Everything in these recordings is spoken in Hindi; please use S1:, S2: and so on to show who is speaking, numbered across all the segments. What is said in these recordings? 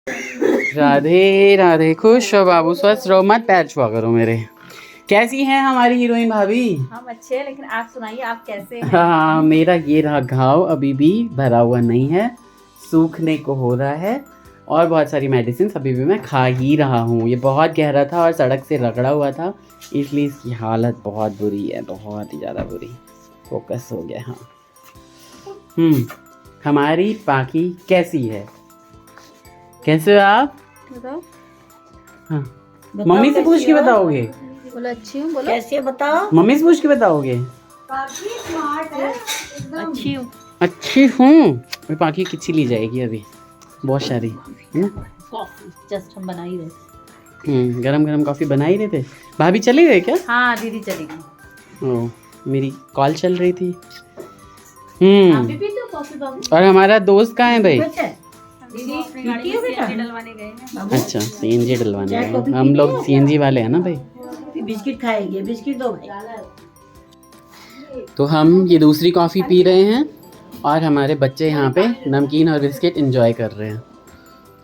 S1: राधे राधे, खुश हो बाबू, स्वस्थ रहो, मत पैर छुआ करो मेरे। कैसी हैं हमारी हीरोइन भाभी?
S2: हम अच्छे हैं, लेकिन आप सुनाइए, आप कैसे हैं?
S1: हाँ, मेरा ये रहा घाव, अभी भी भरा हुआ नहीं है, सूखने को हो रहा है, और बहुत सारी मेडिसिन अभी भी मैं खा ही रहा हूँ। ये बहुत गहरा था और सड़क से रगड़ा हुआ था, इसलिए इसकी हालत बहुत बुरी है, बहुत ही ज़्यादा बुरी। फोकस हो गया। हाँ, हमारी पाकी कैसी है? कैसे हो आप?
S2: बताओ।
S1: हाँ, मम्मी से पूछ के बताओगे?
S2: बोलो अच्छी हूँ, बोलो
S3: कैसे बताओ?
S1: मम्मी से पूछ के बताओगे?
S3: काफी स्मार्ट है,
S2: अच्छी हूँ।
S1: अच्छी हूँ। पाकी किच्छी ली जाएगी अभी, बहुत सारी है ना।
S2: कॉफी जस्ट हम बना ही रहे।
S1: गरम गरम कॉफी बना ही रहे थे। भाभी चले गए क्या?
S2: हाँ दीदी चली गई।
S1: ओ, मेरी कॉल चल रही थी।
S2: आप भी पीते हो कॉफी बाबू?
S1: और हमारा दोस्त कहाँ है भाई?
S2: दीदी गाड़ी में सीएनजी डलवाने गए हैं।
S1: अच्छा, सीएनजी डलवाने गए। हम लोग सीएनजी वाले हैं ना भाई।
S3: बिस्किट खाएंगे, बिस्किट दो भाई।
S1: तो हम ये दूसरी कॉफ़ी पी रहे हैं और हमारे बच्चे यहाँ पे नमकीन और बिस्किट एंजॉय कर रहे हैं,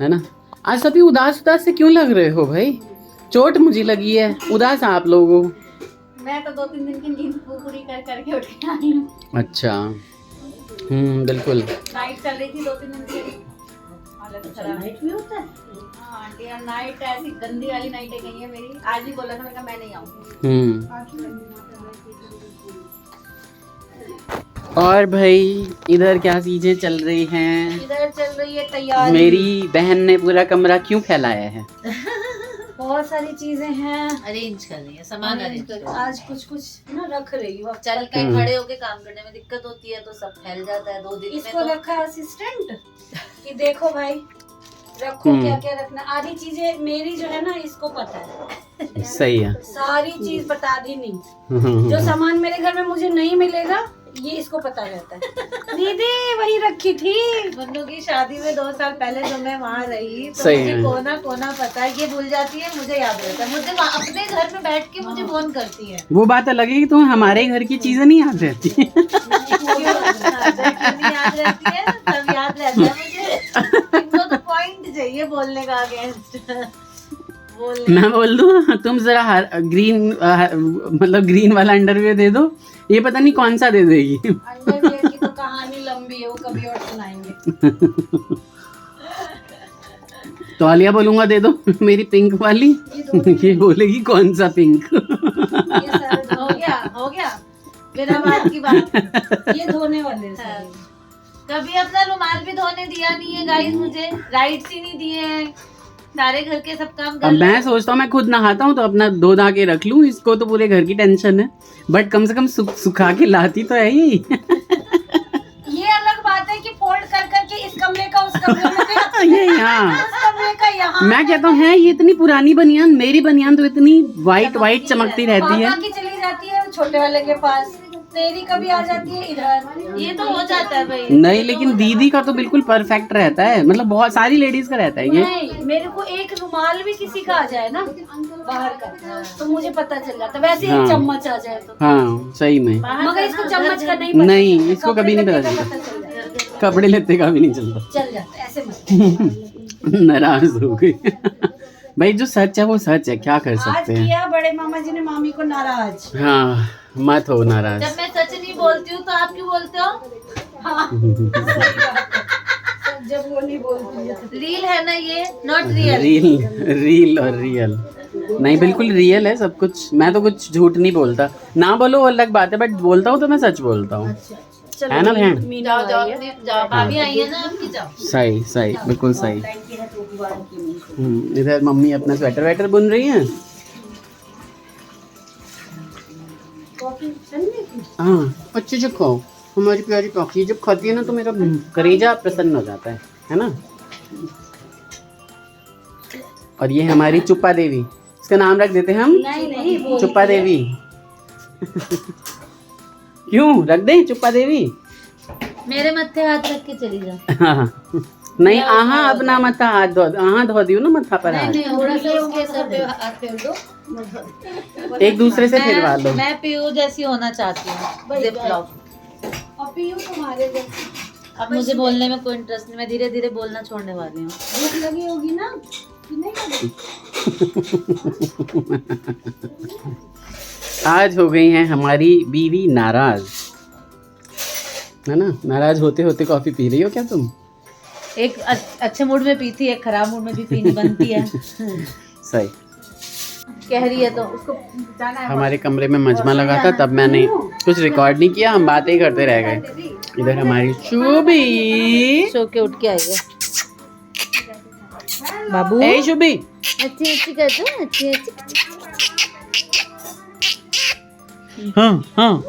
S1: है ना। आज सभी उदास उदास से क्यों लग रहे हो भाई? चोट मुझे लगी है, उदास आप लोगों।
S2: मैं तो 2-3 दिन की नींद पूरी कर करके उठ के आई हूँ।
S1: अच्छा, बिल्कुल।
S2: नाइट चल रही थी 2-3 दिन की। हालत खराब।
S3: नाइट भी होता है?
S2: हाँ आंटी यार, नाइट ऐसी गंदी वाली नाइटें गई है मेरी। आज भी बोला था, मैंने कहा मैं नहीं आऊँगी।
S1: और भाई इधर क्या चीजें चल रही हैं?
S2: इधर चल रही है तैयारी।
S1: मेरी बहन ने पूरा कमरा क्यों फैलाया है?
S2: बहुत सारी चीजें हैं, अरेंज कर रही है, सामान अरेंज कर। आज कुछ कुछ ना रख रही हूँ। चल के खड़े होके काम करने में दिक्कत होती है, तो सब फैल जाता है 2 दिन में। इसको रखा असिस्टेंट कि देखो भाई रखो क्या क्या रखना। आधी चीजें मेरी जो है ना, इसको पता है।
S1: सही है।
S2: सारी चीज बता दी नहीं। जो सामान मेरे घर में मुझे नहीं मिलेगा, ये इसको पता रहता है। दीदी वही रखी थी बन्नू की शादी में 2 साल पहले, जो मैं वहाँ रही, तो
S1: सही
S2: मुझे
S1: है।
S2: कोना कोना पता है। ये भूल जाती है, मुझे याद रहता है। मुझे अपने घर में बैठ के मुझे फोन करती है।
S1: वो बात अलग है कि तुम्हें हमारे घर की चीजें नहीं याद रहती।
S2: नहीं याद रहती है, सब याद रहता है मुझे। इनको तो पॉइंट चाहिए बोलने का अगेंस्ट।
S1: मैं बोल दूं, तुम जरा ग्रीन मतलब ग्रीन वाला अंडरवेयर दे दो, ये पता नहीं कौन सा दे देगी।
S2: अंडरवियर की तो कहानी लंबी है, वो कभी और सुनाएंगे।
S1: तो आलिया बोलूंगा दे दो मेरी पिंक वाली, ये बोलेगी कौन सा पिंक।
S2: ये सारे हो गया मेरा बात की बात। ये धोने वाले हैं सारे। कभी अपना रुमाल भी धोने दिया नहीं है गाइस मुझे, राइट्स ही नहीं दिए हैं। सारे घर के सब काम कर
S1: अब मैं सोचता हूँ मैं खुद नहाता हूँ तो अपना धो धा के रख लूँ, इसको तो पूरे घर की टेंशन है, बट कम से कम सुखा के लाती तो है ही।
S2: ये अलग बात है कि फोल्ड कर करके इस कमरे का उस कमरे में
S1: ये यहाँ
S2: उस कमरे का यहाँ।
S1: मैं कहता हूँ है ये इतनी पुरानी बनियान, मेरी बनियान तो इतनी वाइट वाइट चमकती रहती है।
S2: पापा की चली जाती है छोटे वाले के पास, तेरी कभी आ जाती है इधर। ये तो हो जाता है भाई।
S1: नहीं लेकिन दीदी का तो बिल्कुल परफेक्ट रहता है, मतलब बहुत सारी लेडीज का रहता है ये।
S2: नहीं, मेरे को एक रुमाल भी किसी का आ जाए ना बाहर का, तो मुझे पता चल जाता। वैसे
S1: हाँ।
S2: एक चम्मच आ जाए तो
S1: हाँ सही में,
S2: मगर इसको चम्मच का नहीं पता।
S1: नहीं इसको कभी नहीं पता चलता,
S2: चल जाता,
S1: कपड़े लेते का भी नहीं चलता।
S2: चल जाता ऐसे मत।
S1: नाराज हो गई। भाई जो सच है वो सच है, क्या कर
S2: आज
S1: सकते हैं।
S2: किया बड़े मामा जी ने मामी को नाराज।
S1: हाँ मत हो नाराज।
S2: जब मैं सच नहीं बोलती हूँ तो आप क्यों बोलते हो? हाँ। जब वो नहीं बोलती है। रील है ना ये, नॉट रियल।
S1: रील और रियल नहीं, बिल्कुल रियल है सब कुछ। मैं तो कुछ झूठ नहीं बोलता, ना बोलो वो अलग बात है, बट बोलता हूँ तो मैं सच बोलता हूँ, है ना बहन?
S2: जाओ जाओ, भाभी आई है ना आपकी, जाओ।
S1: सही सही बिल्कुल सही। इधर मम्मी अपना स्वेटर वेटर बुन रही है। हाँ अच्छे से खाओ, हमारी प्यारी कॉफी जब खाती है ना तो मेरा कलेजा प्रसन्न हो जाता है ना। और ये हमारी चुप्पा देवी, इसका नाम रख देते हैं हम।
S2: नहीं
S1: चुप्पा देवी। क्यों रख दें चुप्पा देवी?
S2: मेरे मत्थे हाथ रख के चली जा।
S1: हाँ नहीं आहा अपना मत्था हाथ धो, आहा धो दियो ना मत्था पर हाथ।
S2: नहीं थोड़ा सा उसके सर पे हाथ फेर दो,
S1: एक दूसरे से फिरवा लो।
S2: मैं पीयू जैसी होना चाहती हूँ, जिप लॉक। और पीयू तुम्हारे जैसी। अब मुझे बोलने में कोई इंटरेस्ट नहीं, मैं धीरे धीरे बोलना छोड़ने वाली हूँ।
S3: भूख लगी होगी ना कि नहीं लगी?
S1: आज हो गई हैं हमारी बीवी नाराज, है ना? नाराज होते होते कॉफी पी रही हो क्या तुम?
S2: एक अच्छे मूड में पीती है, खराब मूड में भी पीनी बनती है।
S1: सही।
S2: कह रही है तो उसको जाना है।
S1: हमारे कमरे में मजमा लगा था, तब मैंने कुछ रिकॉर्ड नहीं किया, हम बातें ही करते रह गए। इधर हमारी शुभी
S2: सो के उठ के आई है। बाबू
S1: ए शुभी,
S2: अच्छी अच्छी कर दो, अच्छी अच्छी।
S1: हाँ हाँ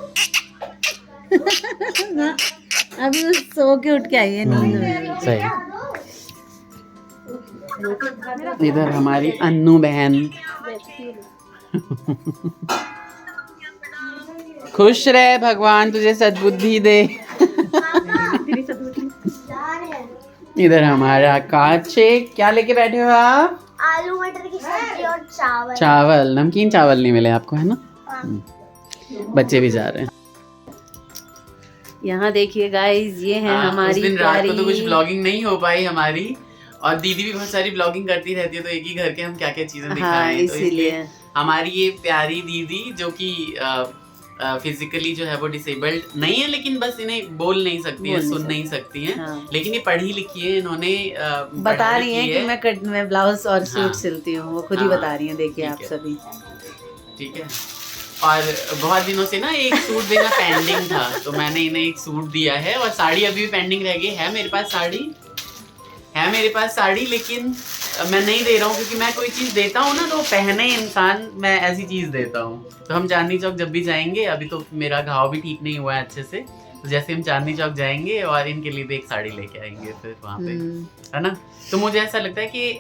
S2: अभी वो सो के उठ के आई है नींद में।
S1: सही। इधर हमारी अन्नू बहन खुश रहे, भगवान तुझे सद्बुद्धि दे। इधर हमारा काचे, क्या लेके बैठे हो आप?
S4: आलू मटर की सब्जी और चावल।
S1: चावल, नमकीन चावल नहीं मिले आपको, है ना? बच्चे भी जा रहे हैं।
S2: यहाँ देखिए गाइस, ये है
S1: उस
S2: हमारी
S1: दिन रात को तो
S2: प्यारी-
S1: कुछ ब्लॉगिंग नहीं हो पाई हमारी, और दीदी भी बहुत सारी ब्लॉगिंग करती रहती है, तो एक ही घर के हम क्या क्या चीजें दिखाएं।
S2: हाँ,
S1: तो इसलिए
S2: इसीलिए
S1: हमारी ये प्यारी दीदी जो कि फिजिकली जो है वो डिसेबल्ड नहीं है, लेकिन बस इन्हें बोल नहीं सकती है, सुन नहीं सकती हैं,
S2: हाँ।
S1: लेकिन ये पढ़ी लिखी है, इन्होंने
S2: बता रही हैं कि मैं ब्लाउज और सूट
S1: हाँ।
S2: सिलती हूँ, वो खुद ही
S1: हाँ,
S2: बता रही हैं। देखिए आप
S1: ठीक है।
S2: सभी,
S1: ठीक है। और बहुत दिनों से ना एक सूट देना पेंडिंग था, तो मैंने इन्हें एक सूट दिया है, और साड़ी अभी भी पेंडिंग रह गई है। मेरे पास साड़ी लेकिन मैं नहीं दे रहा हूँ, क्योंकि मैं कोई चीज़ देता हूँ ना, तो पहने इंसान, मैं ऐसी चीज़ देता हूँ। तो हम चांदनी चौक जब भी जाएंगे, अभी तो मेरा घाव भी ठीक नहीं हुआ है अच्छे से, तो जैसे हम चांदनी चौक जाएंगे और इनके लिए भी एक साड़ी लेके आएंगे फिर वहाँ पे, है ना? तो मुझे ऐसा लगता है कि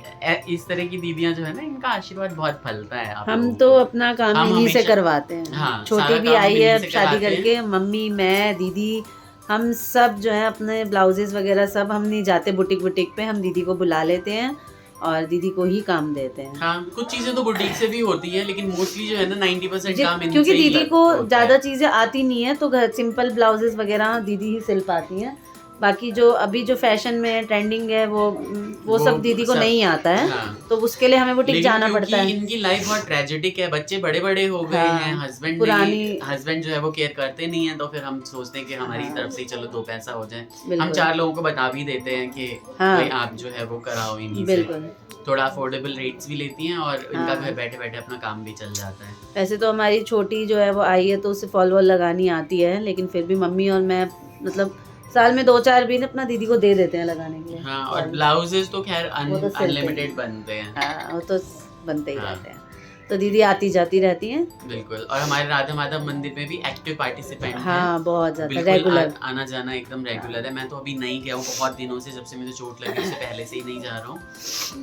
S1: इस तरह की दीदियाँ जो है ना, इनका आशीर्वाद बहुत फलता है आप
S2: हम
S1: लोगों
S2: तो
S1: को।
S2: अपना काम
S1: हम
S2: इन्हीं से
S1: हमेशा-
S2: करवाते हैं।
S1: हाँ,
S2: छोटी
S1: सारा
S2: भी
S1: काम
S2: आई
S1: इन्हीं
S2: है
S1: से
S2: शादी
S1: कराते हैं।
S2: करके, मम्मी, मैं, दीदी, हम सब जो है अपने ब्लाउजेस वगैरह सब, हम नहीं जाते बुटीक पे, हम दीदी को बुला लेते हैं और दीदी को ही काम देते हैं।
S1: हाँ, कुछ चीजें तो बुटीक से भी होती है, लेकिन मोस्टली जो है ना 90% काम इनसे
S2: क्योंकि
S1: ही
S2: दीदी को
S1: होता है।
S2: ज़्यादा चीज़ें आती नहीं है, तो घर सिंपल ब्लाउजेस वगैरह दीदी ही सिल पाती हैं। बाकी जो अभी जो फैशन में ट्रेंडिंग है वो सब दीदी को
S1: सब-
S2: नहीं आता है।
S1: हाँ।
S2: तो उसके लिए हमें बुटीक
S1: लेकिन
S2: जाना पड़ता है।
S1: इनकी लाइफ बहुत ट्रेजेडिक है, बच्चे बड़े बड़े हो गए
S2: हाँ,
S1: हैं, हस्बैंड जो है वो केयर करते नहीं है, तो फिर हम सोचते हैं कि हमारी
S2: हाँ।
S1: तरफ से चलो दो पैसा हो जाए।
S2: बिल्कुल।
S1: हम 4 लोगों को बता भी देते हैं कि
S2: हाँ।
S1: भाई आप जो है वो कराओ इन्हीं से।
S2: बिल्कुल।
S1: थोड़ा अफोर्डेबल रेट्स भी लेती हैं, और इनका
S2: हाँ।
S1: घर बैठे बैठे अपना काम भी चल जाता है।
S2: वैसे तो हमारी छोटी जो है वो आई है, तो उसे फॉल वॉल लगानी आती है, लेकिन फिर भी मम्मी और मैं मतलब साल में 2-4 भी अपना दीदी को दे देते हैं लगाने के लिए।
S1: हाँ, और ब्लाउजेस तो खैर
S2: वो तो सिलते
S1: अनलिमिटेड
S2: हैं।
S1: बनते हैं।
S2: हाँ, वो तो बनते ही
S1: हाँ।
S2: रहते हैं। तो दीदी आती जाती रहती हैं।
S1: बिल्कुल। और हमारे राधा माधव मंदिर में भी एक्टिव पार्टिसिपेंट हैं।
S2: हाँ, बहुत ज़्यादा
S1: बिल्कुल
S2: रेगुलर।
S1: आना जाना एकदम रेगुलर है। मैं तो अभी नहीं गया हूँ बहुत दिनों से, जब से मुझे चोट लगी उससे पहले से ही नहीं जा रहा हूँ।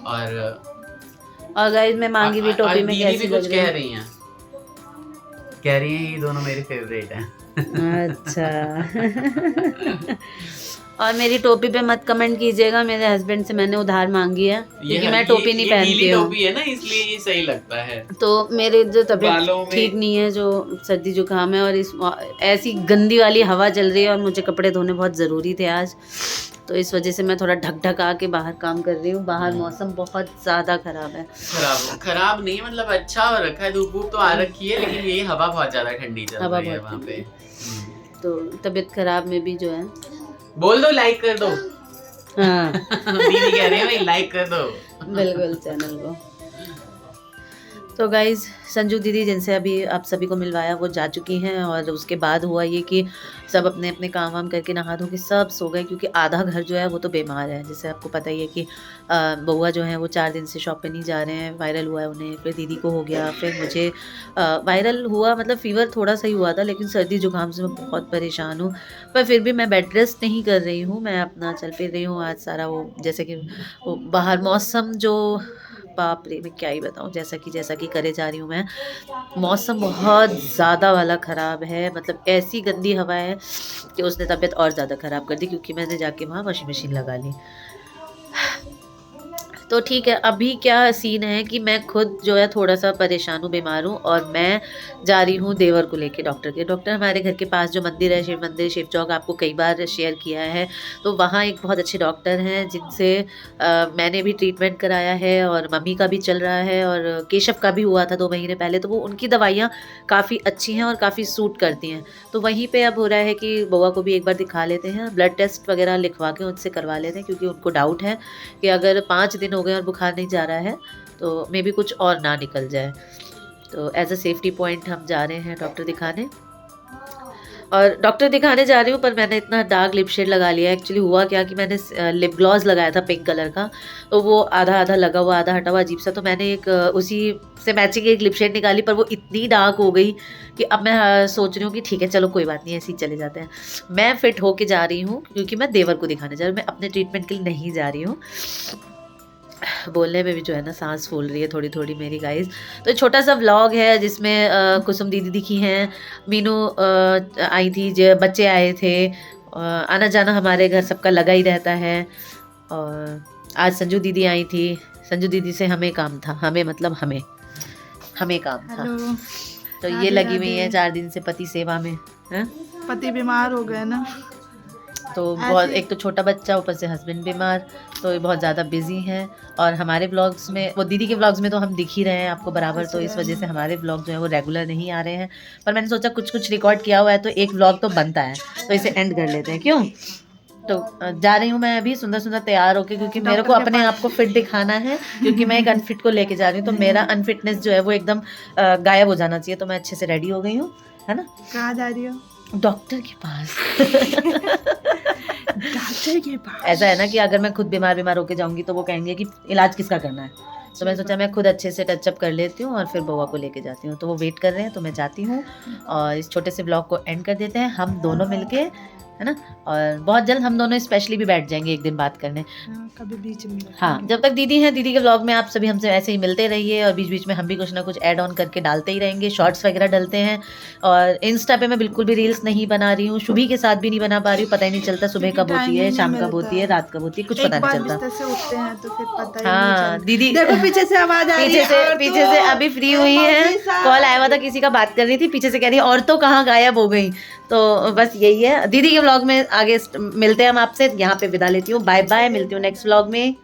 S2: और गाइस मैं मांगी हुई टोपी में
S1: दीदी
S2: कैसी
S1: भी कुछ
S2: लग
S1: कह
S2: रही
S1: रही हैं, ये दोनों मेरे फेवरेट हैं।
S2: है? अच्छा। और मेरी टोपी पे मत कमेंट कीजिएगा, मेरे हस्बैंड से मैंने उधार मांगी है, क्योंकि मैं टोपी नहीं पहनती
S1: नीली
S2: हूँ।
S1: टोपी है ना, इसलिए ये सही लगता है।
S2: तो मेरे जो
S1: बालों
S2: तबीयत
S1: में-
S2: ठीक नहीं है, जो सर्दी जुकाम है, और इस ऐसी गंदी वाली हवा चल रही है, और मुझे कपड़े धोने बहुत ज़रूरी थे आज, तो इस वजह से मैं थोड़ा ढक आके बाहर काम कर रही हूँ। बाहर मौसम बहुत ज़्यादा ख़राब है।
S1: खराब नहीं, मतलब अच्छा हो रखा है, धूप तो आ रखी है, लेकिन ये हवा बहुत ज्यादा ठंडी चल
S2: हवा
S1: रही है
S2: बहुत
S1: वहाँ पे।
S2: तो तबीयत खराब में भी जो है
S1: बोल दो लाइक कर दो।
S2: हाँ
S1: दीदी कह रहे हैं भाई लाइक कर दो।
S2: बिल्कुल चैनल को। तो गाइज़ संजू दीदी जिनसे अभी आप सभी को मिलवाया वो जा चुकी हैं, और उसके बाद हुआ ये कि सब अपने अपने काम वाम करके नहा धो के सब सो गए, क्योंकि आधा घर जो है वो तो बीमार है। जैसे आपको पता ही है कि बउआ जो है वो 4 दिन से शॉप पे नहीं जा रहे हैं, वायरल हुआ है उन्हें, फिर दीदी को हो गया, फिर मुझे वायरल हुआ, मतलब फ़ीवर थोड़ा सा ही हुआ था, लेकिन सर्दी जुकाम से मैं बहुत परेशान हूँ। पर फिर भी मैं बेड रेस्ट नहीं कर रही हूँ, मैं अपना चल फिर रही हूँ। आज सारा वो जैसे कि वो बाहर मौसम जो, बाप रे मैं क्या ही बताऊँ, जैसा कि करे जा रही हूँ मैं। मौसम बहुत ज़्यादा वाला ख़राब है, मतलब ऐसी गंदी हवा है कि उसने तबीयत और ज़्यादा ख़राब कर दी, क्योंकि मैंने जाके वहाँ वॉशिंग मशीन लगा ली। तो ठीक है, अभी क्या सीन है कि मैं खुद जो है थोड़ा सा परेशान हूँ, बीमार हूँ, और मैं जा रही हूँ देवर को लेके डॉक्टर के। डॉक्टर हमारे घर के पास जो मंदिर है, शिव मंदिर, शिव चौक, आपको कई बार शेयर किया है, तो वहाँ एक बहुत अच्छे डॉक्टर हैं जिनसे मैंने भी ट्रीटमेंट कराया है, और मम्मी का भी चल रहा है, और केशव का भी हुआ था 2 महीने पहले। तो वो उनकी दवाइयाँ काफ़ी अच्छी हैं और काफ़ी सूट करती हैं। तो वहीं पे अब हो रहा है कि बउआ को भी एक बार दिखा लेते हैं, ब्लड टेस्ट वगैरह लिखवा के उनसे करवा लेते हैं, क्योंकि उनको डाउट है कि अगर 5 दिन हो गए और बुखार नहीं जा रहा है तो मे बी कुछ और ना निकल जाए। तो एज अ सेफ्टी पॉइंट हम जा रहे हैं डॉक्टर दिखाने। और डॉक्टर दिखाने जा रही हूँ, पर मैंने इतना डार्क लिप शेड लगा लिया है। एक्चुअली हुआ क्या कि मैंने लिप ग्लॉस लगाया था पिंक कलर का, तो वो आधा आधा लगा हुआ, आधा हटा हुआ, अजीब सा। तो मैंने एक उसी से मैचिंग एक लिप शेड निकाली, पर वो इतनी डार्क हो गई कि अब मैं सोच रही हूँ कि ठीक है चलो कोई बात नहीं, ऐसे ही चले जाते हैं। मैं फिट होके जा रही हूँ क्योंकि मैं देवर को दिखाने जा रही हूँ, मैं अपने ट्रीटमेंट के लिए नहीं जा रही हूँ। बोलने में भी जो है ना सांस फूल रही है थोड़ी थोड़ी मेरी गाइस। तो छोटा सा व्लॉग है जिसमें कुसुम दीदी दिखी हैं, मीनू आई थी, जो बच्चे आए थे, आना जाना हमारे घर सबका लगा ही रहता है। और आज संजू दीदी आई थी, संजू दीदी से हमें काम था, हमें मतलब हमें काम था। तो ये लगी हुई है 4 दिन से पति सेवा में।
S3: पति बीमार हो गए ना,
S2: तो बहुत, एक तो छोटा बच्चा, ऊपर से हस्बैंड बीमार, तो ये बहुत ज़्यादा बिजी हैं। और हमारे ब्लॉग्स में, वो दीदी के ब्लॉग्स में तो हम दिख ही रहे हैं आपको बराबर, तो इस वजह से हमारे ब्लॉग जो है वो रेगुलर नहीं आ रहे हैं। पर मैंने सोचा कुछ रिकॉर्ड किया हुआ है तो एक ब्लॉग तो बनता है, तो इसे एंड कर लेते हैं, क्यों? तो जा रही हूँ मैं अभी सुंदर सुंदर तैयार होके, क्योंकि मेरे को अपने आप को फिट दिखाना है, क्योंकि मैं एक अनफिट को लेके जा रही हूँ। तो मेरा अनफिटनेस जो है वो एकदम गायब हो जाना चाहिए। तो मैं अच्छे से रेडी हो गई हूँ, है ना।
S3: कहाँ जा रही हो?
S2: डॉक्टर के पास। डॉक्टर के पास ऐसा है ना कि अगर मैं खुद बीमार होके जाऊंगी तो वो कहेंगे कि इलाज किसका करना है। तो मैं सोचा मैं खुद अच्छे से टचअप कर लेती हूँ और फिर बउआ को लेके जाती हूँ। तो वो वेट कर रहे हैं, तो मैं जाती हूँ और इस छोटे से ब्लॉग को एंड कर देते हैं हम दोनों मिलके, है ना। और बहुत जल्द हम दोनों स्पेशली भी बैठ जाएंगे एक दिन बात करने,
S3: कभी बीच में।
S2: हाँ, जब तक दीदी हैं, दीदी के व्लॉग में आप सभी हमसे ऐसे ही मिलते रहिए, और बीच बीच में हम भी कुछ ना कुछ ऐड ऑन करके डालते ही रहेंगे, शॉर्ट्स वगैरह डलते हैं। और इंस्टा पे मैं बिल्कुल भी रील्स नहीं बना रही हूँ, शुभी के साथ भी नहीं बना पा रही हूँ, पता ही नहीं चलता सुबह कब होती है, शाम कब होती है, रात कब होती है, कुछ पता नहीं चलता। हाँ दीदी, देखो पीछे से आवाज आ रही है, पीछे से अभी फ्री हुई है, कॉल आया हुआ था, किसी का बात कर रही थी, पीछे से कह रही है और तो कहाँ गायब हो गई। तो बस यही है, दीदी के व्लॉग में आगे मिलते हैं हम आपसे, यहाँ पे विदा लेती हूँ, बाय बाय, मिलती हूँ नेक्स्ट व्लॉग में।